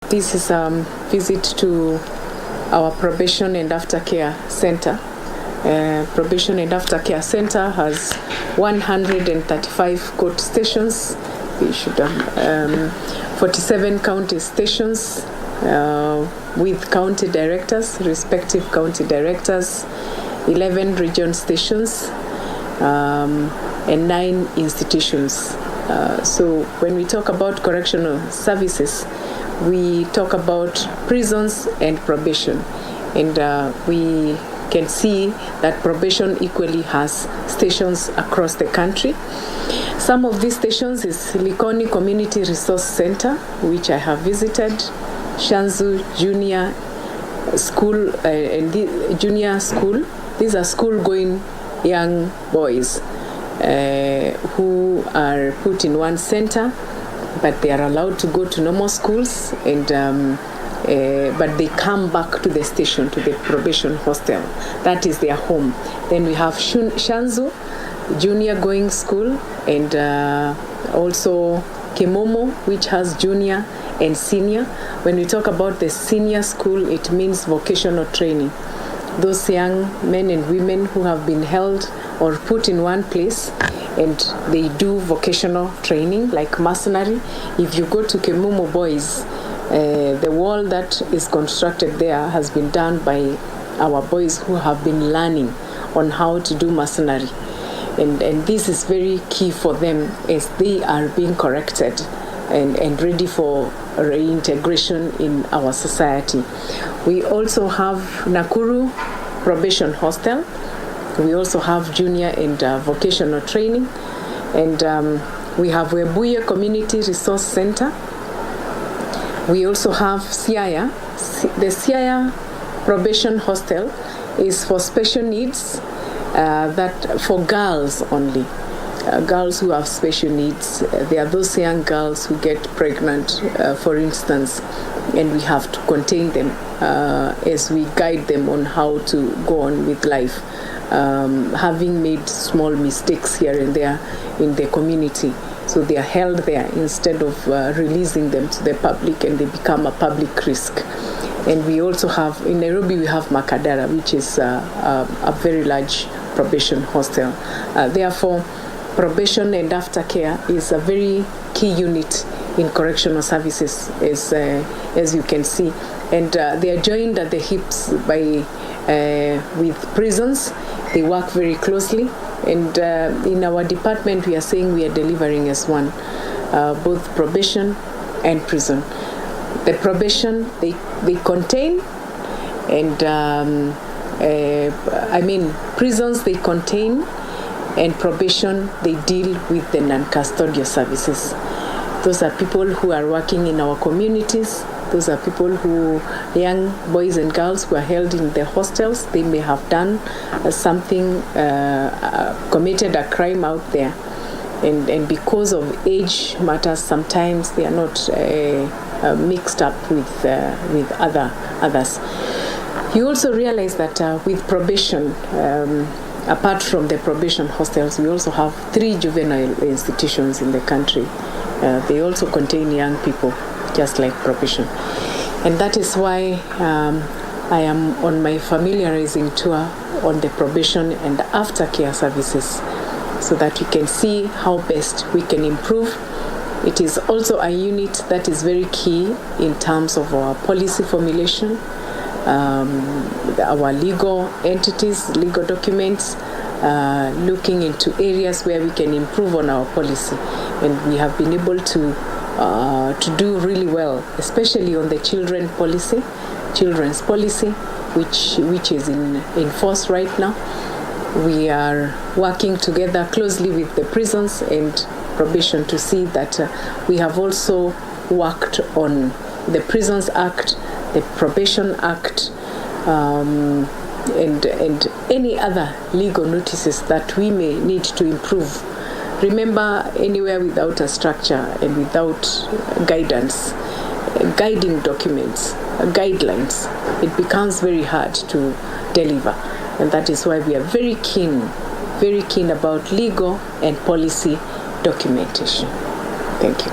This is a visit to our Probation and Aftercare Center. Probation and Aftercare Center has 135 court stations. We should have 47 county stations with county directors, respective county directors, 11 region stations, and 9 institutions. So when we talk about correctional services, we talk about prisons and probation. And we can see that probation equally has stations across the country. Some of these stations is Likoni Community Resource Center, which I have visited, Shanzu Junior School and the Junior School. These are school-going young boys who are put in one center, but they are allowed to go to normal schools, and but they come back to the station, to the probation hostel. That is their home. Then we have Shanzu Junior Going School, and also Kemomo, which has junior and senior. When we talk about the senior school, it means vocational training. Those young men and women who have been held or put in one place, and they do vocational training like mercenary. If you go to Kemomo Boys, the wall that is constructed there has been done by our boys who have been learning on how to do mercenary. And this is very key for them as they are being corrected and ready for reintegration in our society. We also have Nakuru Probation Hostel. We also have junior and vocational training. And we have Webuye Community Resource Center. We also have Siaya. The Siaya Probation Hostel is for special needs, that for girls only. Girls who have special needs. There are those young girls who get pregnant, for instance, and we have to contain them as we guide them on how to go on with life, having made small mistakes here and there in the community. So they are held there instead of releasing them to the public, and they become a public risk. And we also have, in Nairobi, we have Makadara, which is a very large probation hostel. Therefore, probation and aftercare is a very key unit in correctional services, as you can see. And they are joined at the hips by with prisons. They work very closely. And in our department, we are saying we are delivering as one, both probation and prison. The probation, they contain, and prisons, they contain, and probation, they deal with the non-custodial services. Those are people who are working in our communities. Those are people who, young boys and girls who are held in the hostels. They may have done something, committed a crime out there. And because of age matters, sometimes they are not mixed up with others. You also realize that with probation, apart from the probation hostels, we also have 3 juvenile institutions in the country. They also contain young people, just like probation. And that is why I am on my familiarizing tour on the probation and aftercare services, so that we can see how best we can improve. It is also a unit that is very key in terms of our policy formulation, our legal entities, legal documents, looking into areas where we can improve on our policy. And we have been able to do really well, especially on the children's policy, which is in force right now. We are working together closely with the prisons and probation to see that we have also worked on the Prisons Act, the Probation Act, and any other legal notices that we may need to improve. Remember, anywhere without a structure and without guidance, guiding documents, guidelines, it becomes very hard to deliver. And that is why we are very keen about legal and policy documentation. Thank you.